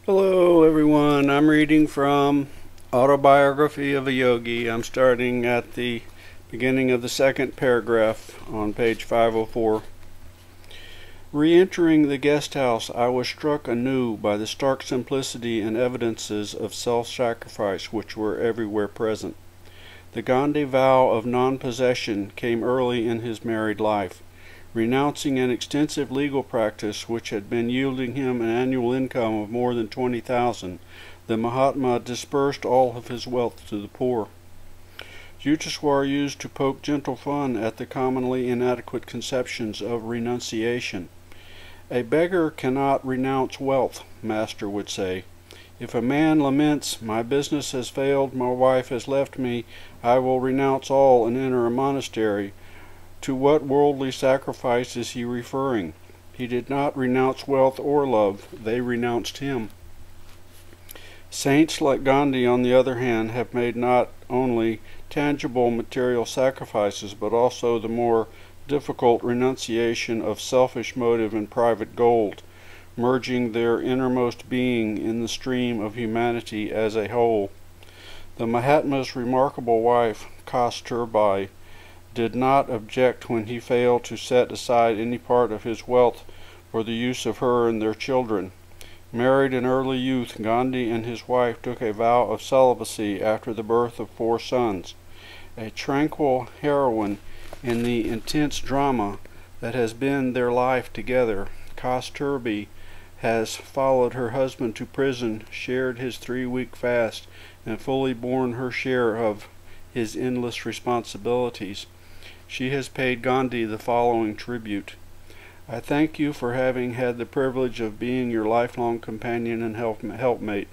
Hello everyone, I'm reading from Autobiography of a Yogi. I'm starting at the beginning of the second paragraph on page 504. Re-entering the guest house, I was struck anew by the stark simplicity and evidences of self-sacrifice which were everywhere present. The Gandhi vow of non-possession came early in his married life. Renouncing an extensive legal practice which had been yielding him an annual income of more than 20,000, the Mahatma dispersed all of his wealth to the poor. Yutiswar used to poke gentle fun at the commonly inadequate conceptions of renunciation. A beggar cannot renounce wealth, Master would say. If a man laments, "My business has failed, my wife has left me, I will renounce all and enter a monastery," to what worldly sacrifice is he referring? He did not renounce wealth or love, they renounced him. Saints like Gandhi, on the other hand, have made not only tangible material sacrifices, but also the more difficult renunciation of selfish motive and private gold, merging their innermost being in the stream of humanity as a whole. The Mahatma's remarkable wife, Kasturbai, did not object when he failed to set aside any part of his wealth for the use of her and their children. Married in early youth, Gandhi and his wife took a vow of celibacy after the birth of 4 sons. A tranquil heroine in the intense drama that has been their life together, Kasturbi has followed her husband to prison, shared his 3-week fast, and fully borne her share of his endless responsibilities. She has paid Gandhi the following tribute. I thank you for having had the privilege of being your lifelong companion and helpmate.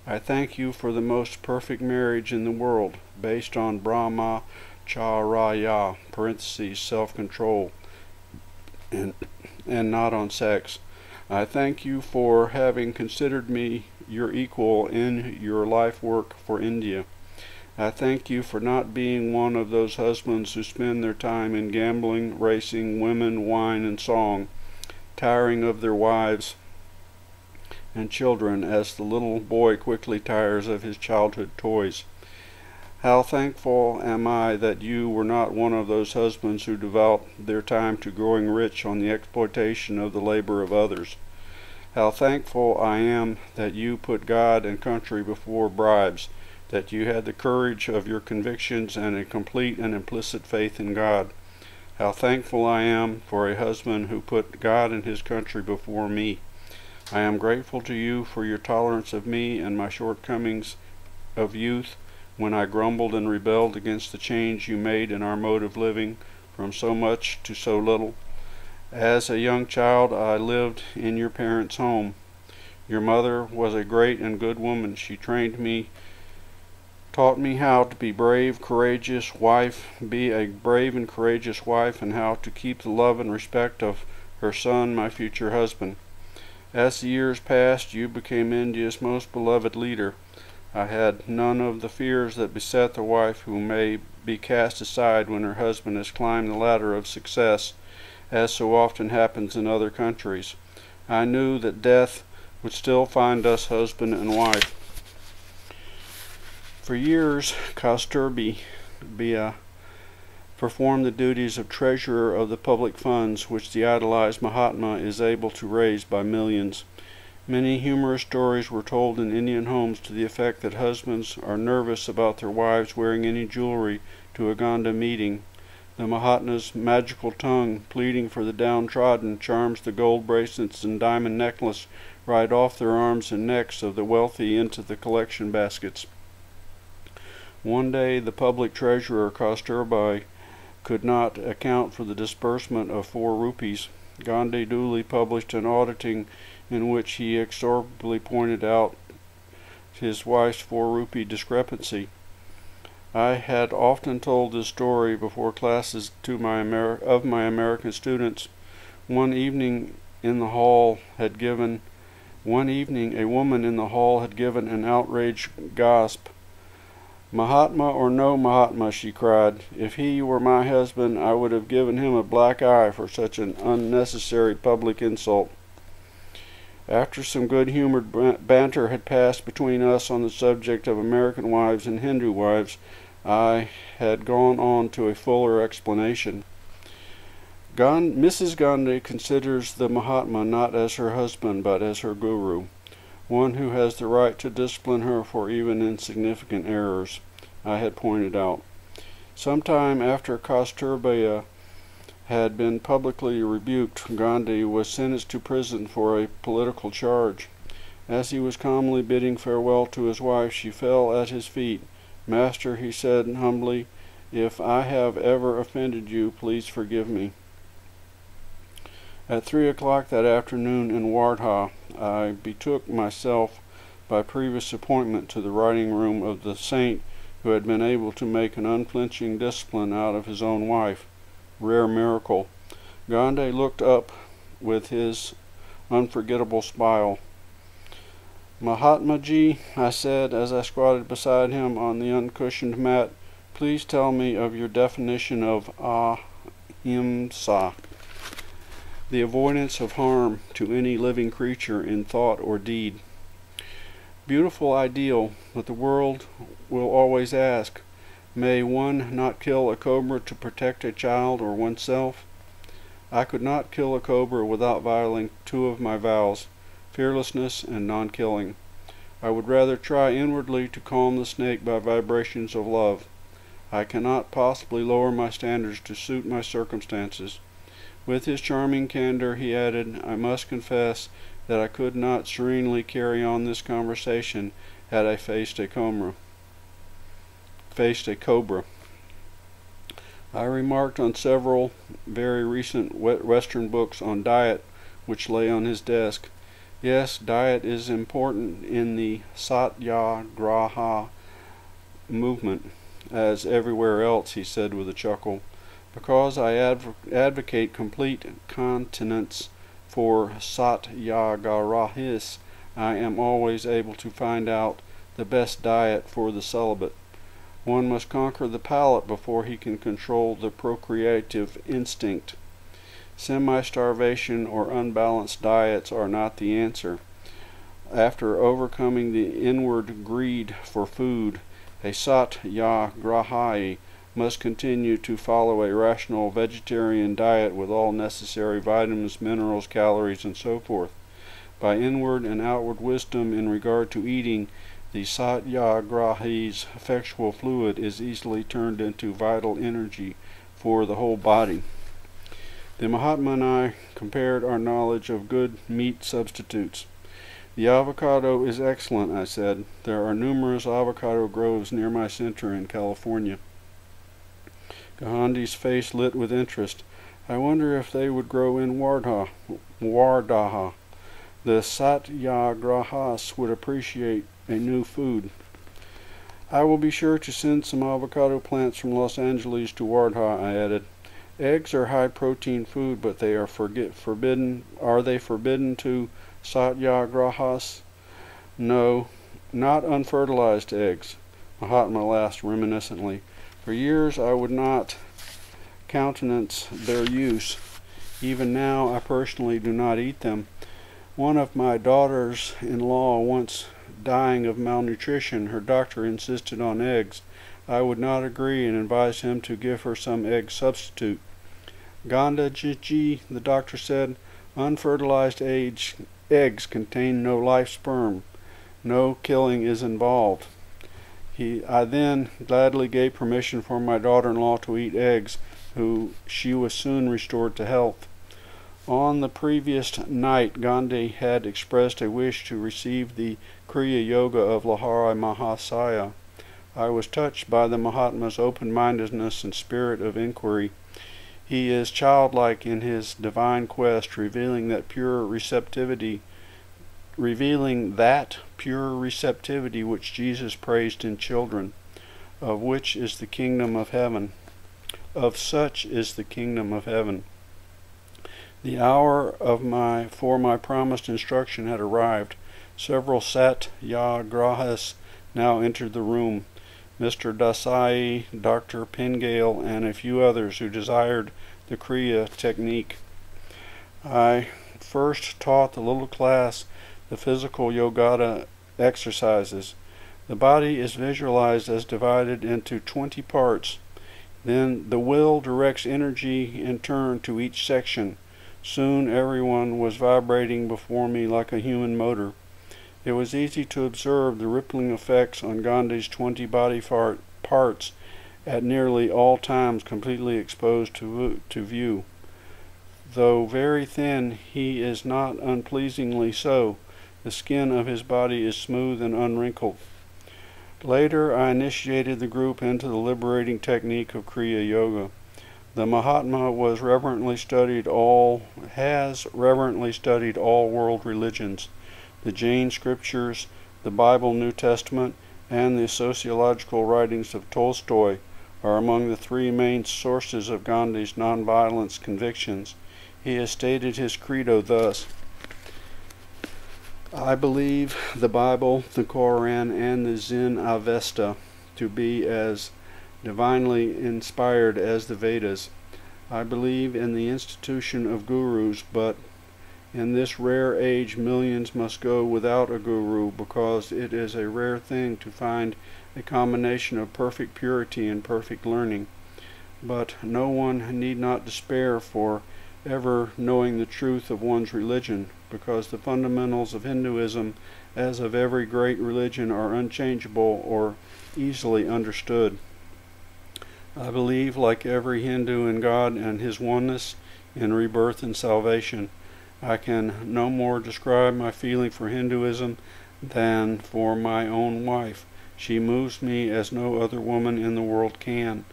I thank you for the most perfect marriage in the world, based on brahmacharya, self-control, and not on sex. I thank you for having considered me your equal in your life work for India. I thank you for not being one of those husbands who spend their time in gambling, racing, women, wine, and song, tiring of their wives and children as the little boy quickly tires of his childhood toys. How thankful am I that you were not one of those husbands who devote their time to growing rich on the exploitation of the labor of others. How thankful I am that you put God and country before bribes, that you had the courage of your convictions and a complete and implicit faith in God. How thankful I am for a husband who put God and his country before me. I am grateful to you for your tolerance of me and my shortcomings of youth, when I grumbled and rebelled against the change you made in our mode of living from so much to so little. As a young child, I lived in your parents' home. Your mother was a great and good woman. She taught me how to be a brave and courageous wife, and how to keep the love and respect of her son, my future husband. As the years passed, you became India's most beloved leader. I had none of the fears that beset the wife who may be cast aside when her husband has climbed the ladder of success, as so often happens in other countries. I knew that death would still find us husband and wife. For years, Kasturbi performed the duties of treasurer of the public funds which the idolized Mahatma is able to raise by millions. Many humorous stories were told in Indian homes to the effect that husbands are nervous about their wives wearing any jewelry to a Gandhi meeting. The Mahatma's magical tongue, pleading for the downtrodden, charms the gold bracelets and diamond necklace right off their arms and necks of the wealthy into the collection baskets. One day the public treasurer, Kasturbai, could not account for the disbursement of 4 rupees. Gandhi duly published an auditing in which he exorbitantly pointed out his wife's 4-rupee discrepancy. I had often told this story before classes of my American students. One evening a woman in the hall had given an outraged gasp. "Mahatma or no Mahatma," she cried, "if he were my husband, I would have given him a black eye for such an unnecessary public insult." After some good-humored banter had passed between us on the subject of American wives and Hindu wives, I had gone on to a fuller explanation. Mrs. Gandhi considers the Mahatma not as her husband but as her guru, one who has the right to discipline her for even insignificant errors, I had pointed out. Sometime after Kasturba had been publicly rebuked, Gandhi was sentenced to prison for a political charge. As he was calmly bidding farewell to his wife, she fell at his feet. "Master," he said humbly, "if I have ever offended you, please forgive me." At 3 o'clock that afternoon in Wardha, I betook myself by previous appointment to the writing room of the saint who had been able to make an unflinching discipline out of his own wife. Rare miracle. Gandhi looked up with his unforgettable smile. "Mahatmaji," I said as I squatted beside him on the uncushioned mat, "please tell me of your definition of ahimsa, the avoidance of harm to any living creature in thought or deed." Beautiful ideal, but the world will always ask, may one not kill a cobra to protect a child or oneself? I could not kill a cobra without violating two of my vows, fearlessness and non-killing. I would rather try inwardly to calm the snake by vibrations of love. I cannot possibly lower my standards to suit my circumstances. With his charming candor, he added, "I must confess that I could not serenely carry on this conversation had I faced a cobra. I remarked on several very recent Western books on diet which lay on his desk. Yes, diet is important in the Satyagraha movement, as everywhere else, he said with a chuckle. Because I advocate complete continence for Satyagrahis, I am always able to find out the best diet for the celibate. One must conquer the palate before he can control the procreative instinct. Semi-starvation or unbalanced diets are not the answer. After overcoming the inward greed for food, a Satyagrahi must continue to follow a rational vegetarian diet with all necessary vitamins, minerals, calories, and so forth. By inward and outward wisdom in regard to eating, the Satyagrahi's effectual fluid is easily turned into vital energy for the whole body. The Mahatma and I compared our knowledge of good meat substitutes. "The avocado is excellent," I said. "There are numerous avocado groves near my center in California." Gandhi's face lit with interest. "I wonder if they would grow in Wardaha. The Satyagrahas would appreciate a new food." "I will be sure to send some avocado plants from Los Angeles to Wardha," I added. "Eggs are high-protein food, but they are forbidden. Are they forbidden to Satyagrahas?" "No, not unfertilized eggs." Mahatma laughed reminiscently. "For years I would not countenance their use. Even now I personally do not eat them. One of my daughters-in-law once dying of malnutrition, her doctor insisted on eggs. I would not agree and advised him to give her some egg substitute. "Gandhiji," the doctor said, "unfertilized eggs contain no live sperm. No killing is involved." I then gladly gave permission for my daughter-in-law to eat eggs, she was soon restored to health. On the previous night, Gandhi had expressed a wish to receive the Kriya Yoga of Lahari Mahasaya. I was touched by the Mahatma's open-mindedness and spirit of inquiry. He is childlike in his divine quest, revealing that pure receptivity which Jesus praised in children, of which is the kingdom of heaven. Of such is the kingdom of heaven. The hour for my promised instruction had arrived. Several Satyagrahas now entered the room. Mr. Desai, Dr. Pingale, and a few others who desired the Kriya technique. I first taught the little class the physical yoga exercises. The body is visualized as divided into 20 parts. Then the will directs energy in turn to each section. Soon everyone was vibrating before me like a human motor. It was easy to observe the rippling effects on Gandhi's 20 body parts at nearly all times completely exposed to view. Though very thin, he is not unpleasingly so. The skin of his body is smooth and unwrinkled. Later, I initiated the group into the liberating technique of Kriya Yoga. The Mahatma has reverently studied all world religions. The Jain scriptures, the Bible New Testament, and the sociological writings of Tolstoy are among the three main sources of Gandhi's nonviolence convictions. He has stated his credo thus: I believe the Bible, the Koran, and the Zen Avesta to be as divinely inspired as the Vedas. I believe in the institution of gurus, but in this rare age millions must go without a guru because it is a rare thing to find a combination of perfect purity and perfect learning. But no one need not despair for ever knowing the truth of one's religion, because the fundamentals of Hinduism, as of every great religion, are unchangeable or easily understood. I believe, like every Hindu, in God and His oneness, in rebirth and salvation. I can no more describe my feeling for Hinduism than for my own wife. She moves me as no other woman in the world can.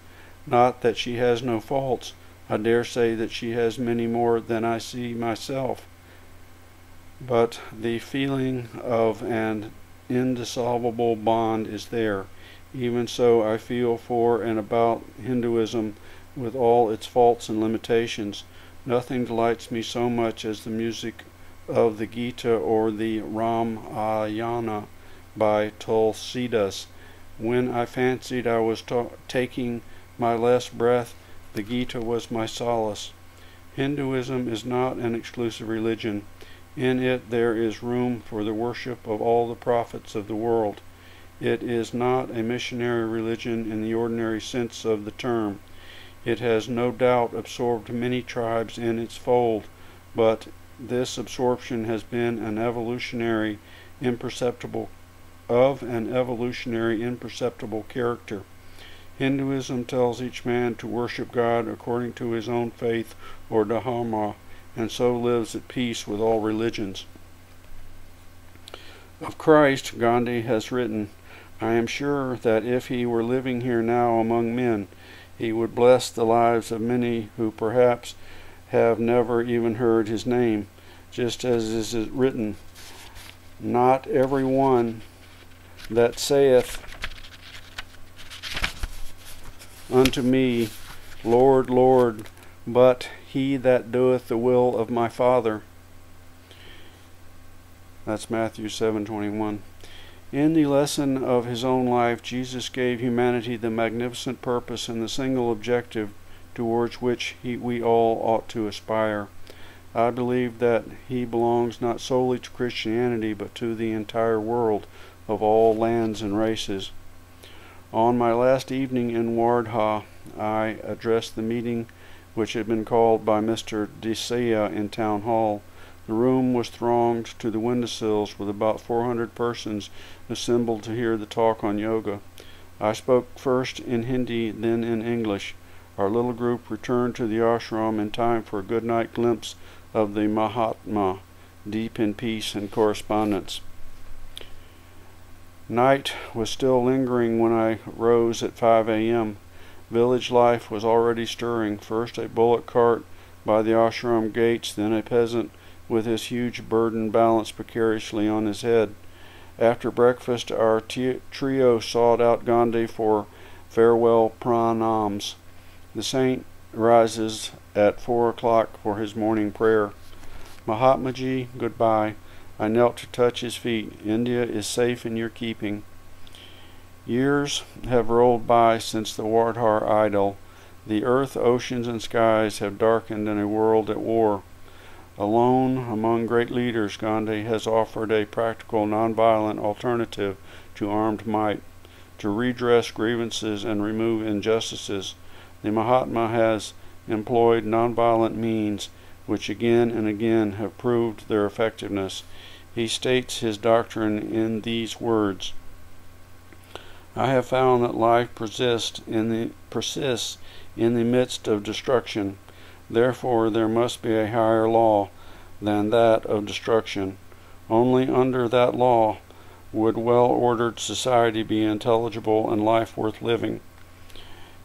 Not that she has no faults. I dare say that she has many more than I see myself. But the feeling of an indissoluble bond is there. Even so, I feel for and about Hinduism with all its faults and limitations. Nothing delights me so much as the music of the Gita or the Ramayana by Tulsidas. When I fancied I was taking my last breath, the Gita was my solace. Hinduism is not an exclusive religion. In it there is room for the worship of all the prophets of the world. It is not a missionary religion in the ordinary sense of the term. It has no doubt absorbed many tribes in its fold, but this absorption has been an evolutionary, imperceptible character. Hinduism tells each man to worship God according to his own faith or dharma, and so lives at peace with all religions. Of Christ, Gandhi has written, I am sure that if he were living here now among men, he would bless the lives of many who perhaps have never even heard his name, just as is written, not every one that saith unto me, Lord, Lord, but he that doeth the will of my Father. That's Matthew 7:21. In the lesson of his own life, Jesus gave humanity the magnificent purpose and the single objective towards which we all ought to aspire. I believe that he belongs not solely to Christianity, but to the entire world of all lands and races. On my last evening in Wardha, I addressed the meeting which had been called by Mr. Desaya in Town Hall. The room was thronged to the windowsills with about 400 persons assembled to hear the talk on yoga. I spoke first in Hindi, then in English. Our little group returned to the ashram in time for a good night glimpse of the Mahatma, deep in peace and correspondence. Night was still lingering when I rose at 5 a.m. Village life was already stirring, first a bullock cart by the ashram gates, then a peasant with his huge burden balanced precariously on his head. After breakfast, our trio sought out Gandhi for farewell pranams. The saint rises at 4 o'clock for his morning prayer. Mahatmaji, goodbye. I knelt to touch his feet. India is safe in your keeping. Years have rolled by since the Wardhar idyll. The earth, oceans, and skies have darkened in a world at war. Alone among great leaders, Gandhi has offered a practical, nonviolent alternative to armed might, to redress grievances and remove injustices. The Mahatma has employed nonviolent means, which again and again have proved their effectiveness. He states his doctrine in these words: I have found that life persists in the midst of destruction. Therefore there must be a higher law than that of destruction. Only under that law would well-ordered society be intelligible and life worth living.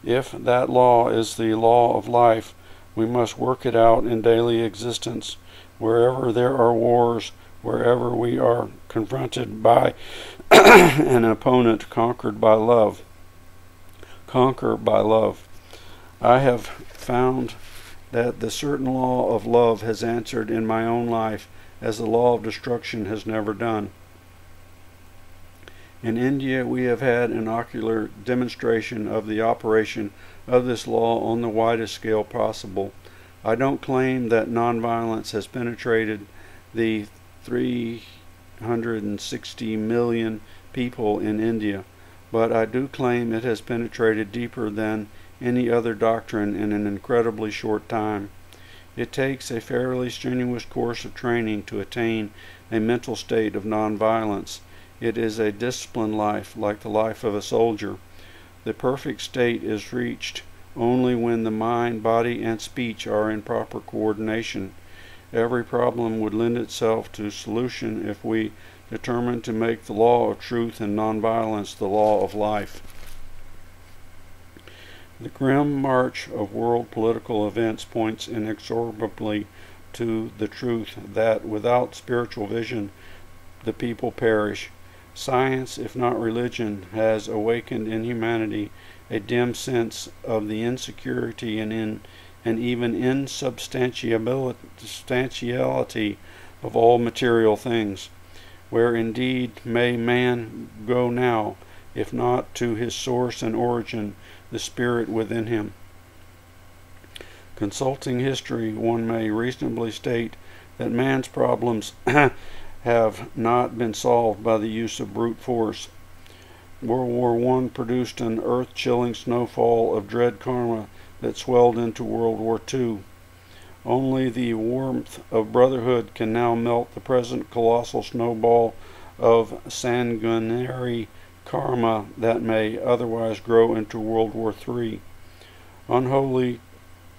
If that law is the law of life, we must work it out in daily existence. Wherever there are wars, wherever we are confronted by an opponent, conquer by love. I have found that the certain law of love has answered in my own life as the law of destruction has never done. In India, we have had an ocular demonstration of the operation of this law on the widest scale possible. I don't claim that nonviolence has penetrated the 360 million people in India, but I do claim it has penetrated deeper than any other doctrine in an incredibly short time. It takes a fairly strenuous course of training to attain a mental state of nonviolence. It is a disciplined life, like the life of a soldier. The perfect state is reached only when the mind, body, and speech are in proper coordination. Every problem would lend itself to solution if we determined to make the law of truth and nonviolence the law of life. The grim march of world political events points inexorably to the truth that without spiritual vision the people perish. Science, if not religion, has awakened in humanity a dim sense of the insecurity and even insubstantiality of all material things. Where indeed may man go now, if not to his source and origin, the spirit within him? Consulting history, one may reasonably state that man's problems have not been solved by the use of brute force. World War I produced an earth-chilling snowfall of dread karma that swelled into World War II. Only the warmth of brotherhood can now melt the present colossal snowball of sanguinary karma that may otherwise grow into World War III. Unholy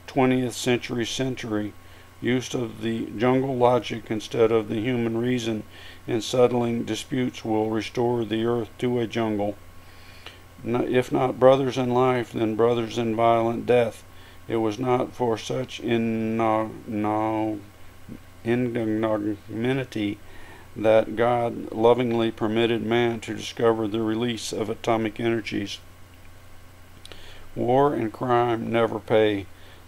20th century use of the jungle logic instead of the human reason in settling disputes will restore the earth to a jungle. If not brothers in life, then brothers in violent death. It was not for such ignominy that God lovingly permitted man to discover the release of atomic energies. War and crime never pay.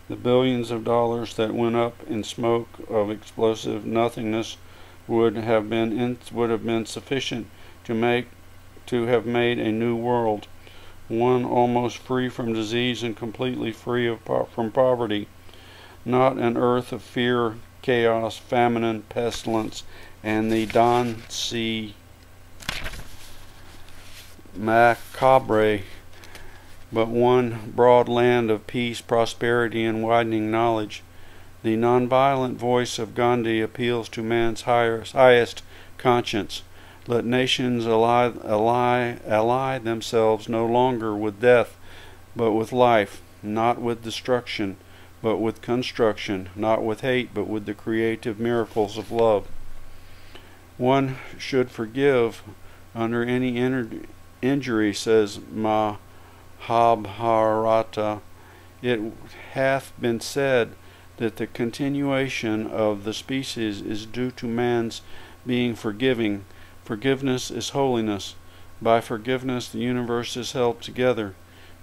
The billions of dollars that went up in smoke of explosive nothingness would have been sufficient to have made a new world, one almost free from disease and completely free from poverty, not an earth of fear, chaos, famine, and pestilence, and the danse macabre, but one broad land of peace, prosperity, and widening knowledge. The nonviolent voice of Gandhi appeals to man's highest conscience. Let nations ally themselves no longer with death, but with life, not with destruction, but with construction, not with hate, but with the creative miracles of love. One should forgive under any injury, says Mahabharata. It hath been said that the continuation of the species is due to man's being forgiving. Forgiveness is holiness. By forgiveness the universe is held together.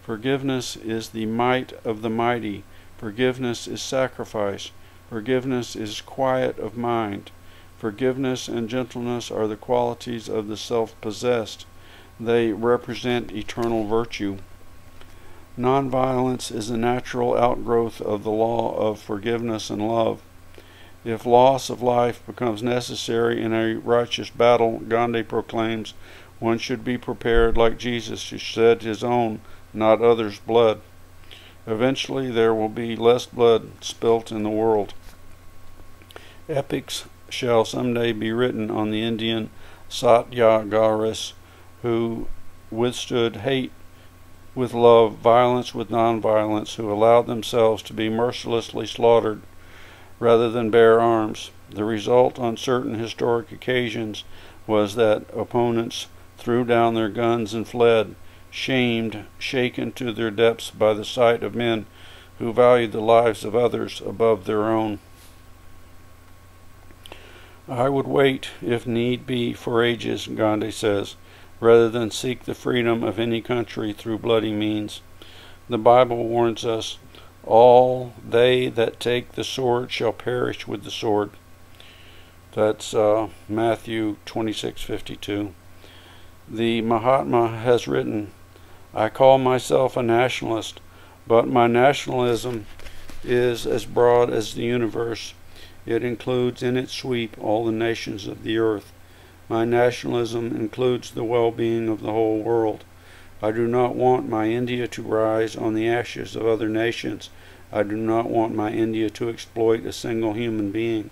Forgiveness is the might of the mighty. Forgiveness is sacrifice. Forgiveness is quiet of mind. Forgiveness and gentleness are the qualities of the self-possessed. They represent eternal virtue. Nonviolence is a natural outgrowth of the law of forgiveness and love. If loss of life becomes necessary in a righteous battle, Gandhi proclaims, one should be prepared like Jesus to shed his own, not others' blood. Eventually there will be less blood spilt in the world. Epics shall someday be written on the Indian Satyagaris who withstood hate with love, violence with nonviolence, who allowed themselves to be mercilessly slaughtered rather than bear arms. The result on certain historic occasions was that opponents threw down their guns and fled, shamed, shaken to their depths by the sight of men who valued the lives of others above their own. I would wait, if need be, for ages, Gandhi says, rather than seek the freedom of any country through bloody means. The Bible warns us, all they that take the sword shall perish with the sword. That's Matthew 26:52. The Mahatma has written, I call myself a nationalist, but my nationalism is as broad as the universe. It includes in its sweep all the nations of the earth. My nationalism includes the well-being of the whole world. I do not want my India to rise on the ashes of other nations. I do not want my India to exploit a single human being.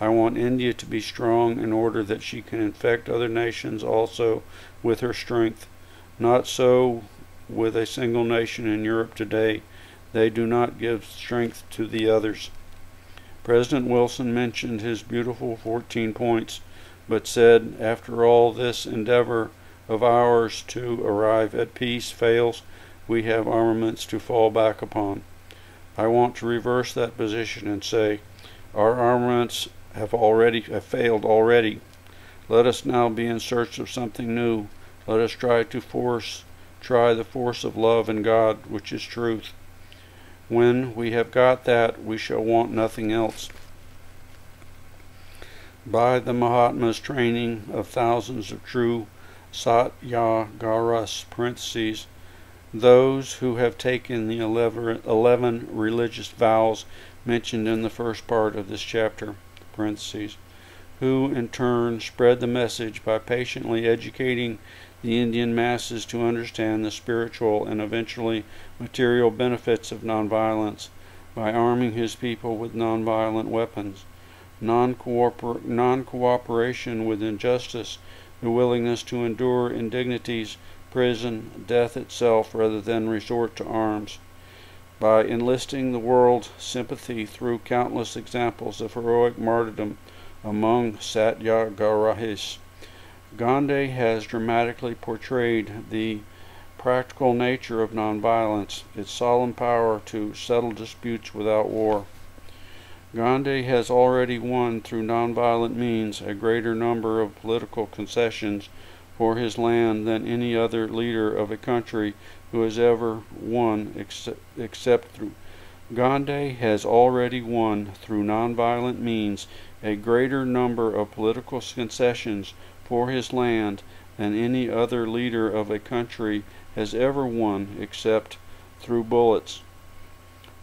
I want India to be strong in order that she can infect other nations also with her strength. Not so with a single nation in Europe today. They do not give strength to the others. President Wilson mentioned his beautiful 14 points, but said, after all this endeavor of ours to arrive at peace fails, we have armaments to fall back upon. I want to reverse that position and say, our armaments have failed already. Let us now be in search of something new. Let us try the force of love in God, which is truth. When we have got that, we shall want nothing else. By the Mahatma's training of thousands of true Satyagaras, parentheses, those who have taken the 11 religious vows mentioned in the first part of this chapter, parentheses, who in turn spread the message by patiently educating the Indian masses to understand the spiritual and eventually material benefits of nonviolence, by arming his people with nonviolent weapons, non-cooperation with injustice, the willingness to endure indignities, prison, death itself, rather than resort to arms, by enlisting the world's sympathy through countless examples of heroic martyrdom among Satyagaras. Gandhi has dramatically portrayed the practical nature of nonviolence, its solemn power to settle disputes without war. Gandhi has already won through nonviolent means a greater number of political concessions for his land than any other leader of a country who has ever won except through. Gandhi has already won through nonviolent means a greater number of political concessions for his land than any other leader of a country has ever won except through bullets.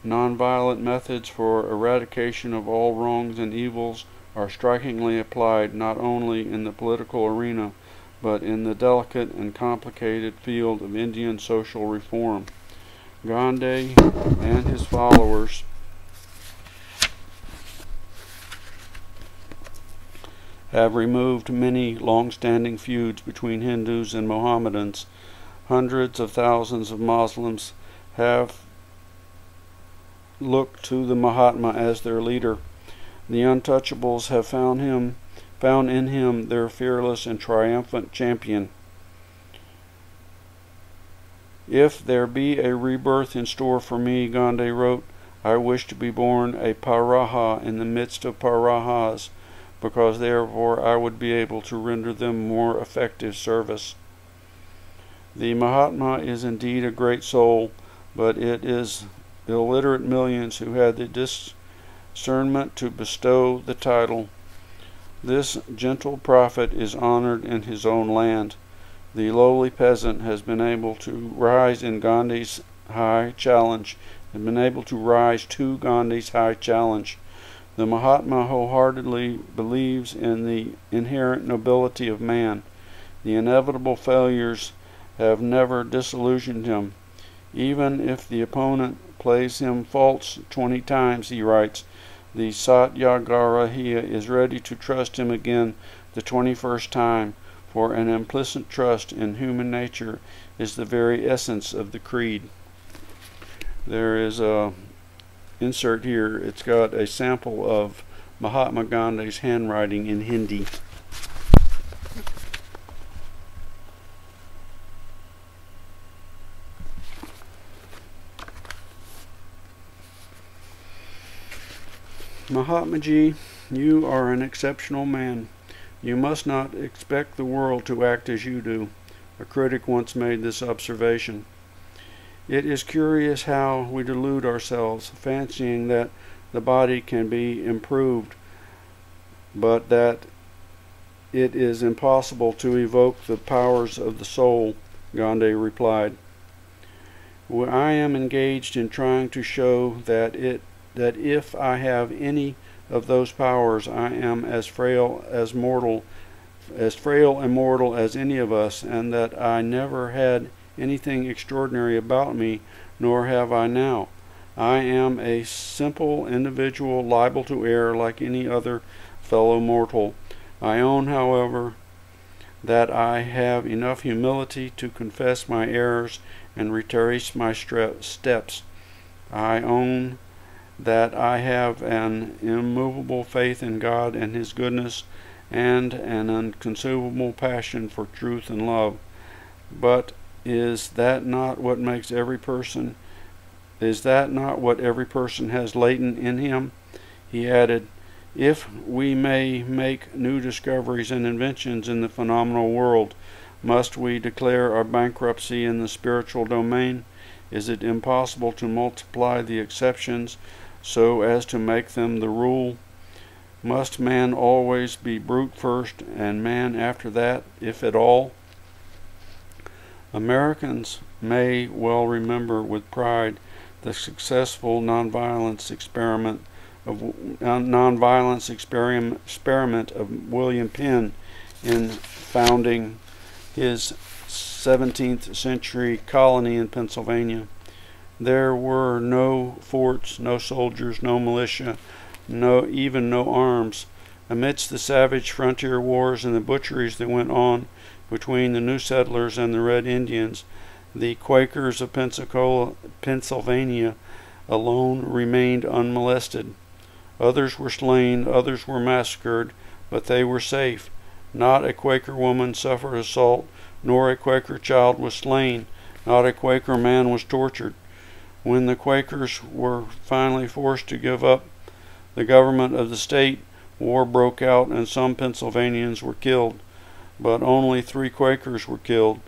Nonviolent methods for eradication of all wrongs and evils are strikingly applied not only in the political arena but in the delicate and complicated field of Indian social reform. Gandhi and his followers have removed many long-standing feuds between Hindus and Mohammedans. Hundreds of thousands of Muslims have looked to the Mahatma as their leader. The untouchables have found in him their fearless and triumphant champion. If there be a rebirth in store for me, Gandhi wrote, I wish to be born a Paraha in the midst of Parahas, because therefore I would be able to render them more effective service. The Mahatma is indeed a great soul, but it is illiterate millions who had the discernment to bestow the title. This gentle prophet is honored in his own land. The lowly peasant has been able to rise in Gandhi's high challenge, The The Mahatma wholeheartedly believes in the inherent nobility of man. The inevitable failures have never disillusioned him. Even if the opponent plays him false 20 times, he writes, the Satyagrahiya is ready to trust him again the 21st time, for an implicit trust in human nature is the very essence of the creed. There is a insert here. It's got a sample of Mahatma Gandhi's handwriting in Hindi. Mahatmaji, you are an exceptional man. You must not expect the world to act as you do. A critic once made this observation. It is curious how we delude ourselves, fancying that the body can be improved, but that it is impossible to evoke the powers of the soul, Gandhi replied. I am engaged in trying to show that if I have any of those powers, I am as frail and mortal as any of us, and that I never had anything extraordinary about me, nor have I now. I am a simple individual liable to err like any other fellow mortal. I own, however, that I have enough humility to confess my errors and retrace my steps. I own that I have an immovable faith in God and His goodness, and an inconsumable passion for truth and love. But is that not what every person has latent in him? He added, if we may make new discoveries and inventions in the phenomenal world, must we declare our bankruptcy in the spiritual domain? Is it impossible to multiply the exceptions so as to make them the rule? Must man always be brute first and man after that, if at all? Americans may well remember with pride the successful nonviolence experiment of William Penn in founding his 17th century colony in Pennsylvania. There were no forts, no soldiers, no militia, even no arms. Amidst the savage frontier wars and the butcheries that went on between the new settlers and the Red Indians, the Quakers of Pennsylvania alone remained unmolested. Others were slain, others were massacred, but they were safe. Not a Quaker woman suffered assault, nor a Quaker child was slain, not a Quaker man was tortured. When the Quakers were finally forced to give up the government of the state, war broke out and some Pennsylvanians were killed. But only 3 Quakers were killed,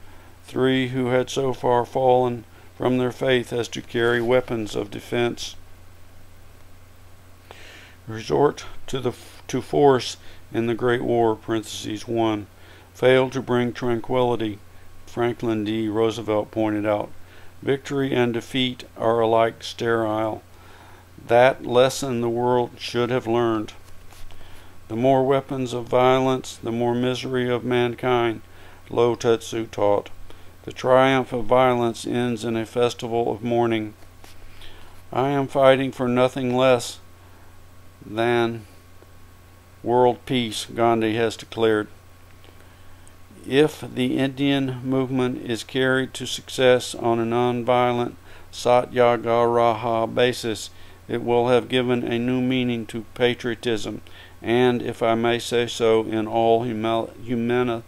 3 who had so far fallen from their faith as to carry weapons of defense. Resort to force in the Great War (1) failed to bring tranquility, Franklin D. Roosevelt pointed out. Victory and defeat are alike sterile. That lesson the world should have learned. The more weapons of violence, the more misery of mankind, Lo Tetsu taught. The triumph of violence ends in a festival of mourning. I am fighting for nothing less than world peace, Gandhi has declared. If the Indian movement is carried to success on a non-violent Satyagraha basis, it will have given a new meaning to patriotism, and, if I may say so, in all humility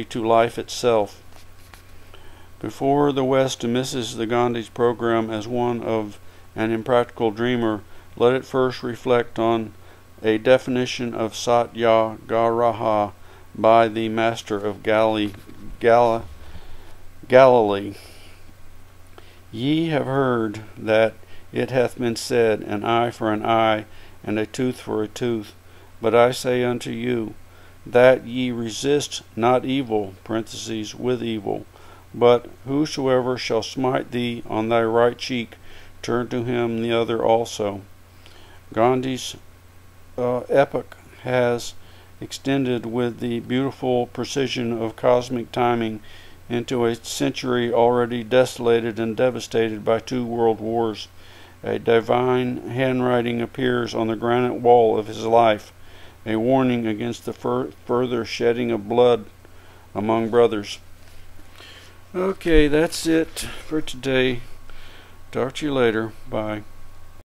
to life itself. Before the West dismisses the Gandhi's program as one of an impractical dreamer, let it first reflect on a definition of Satyagraha by the master of Galilee. Ye have heard that it hath been said, an eye for an eye, and a tooth for a tooth. But I say unto you, that ye resist not evil (with evil), but whosoever shall smite thee on thy right cheek, turn to him the other also. Gandhi's epoch has extended with the beautiful precision of cosmic timing into a century already desolated and devastated by 2 world wars. A divine handwriting appears on the granite wall of his life, a warning against the further shedding of blood among brothers. Okay, that's it for today. Talk to you later. Bye.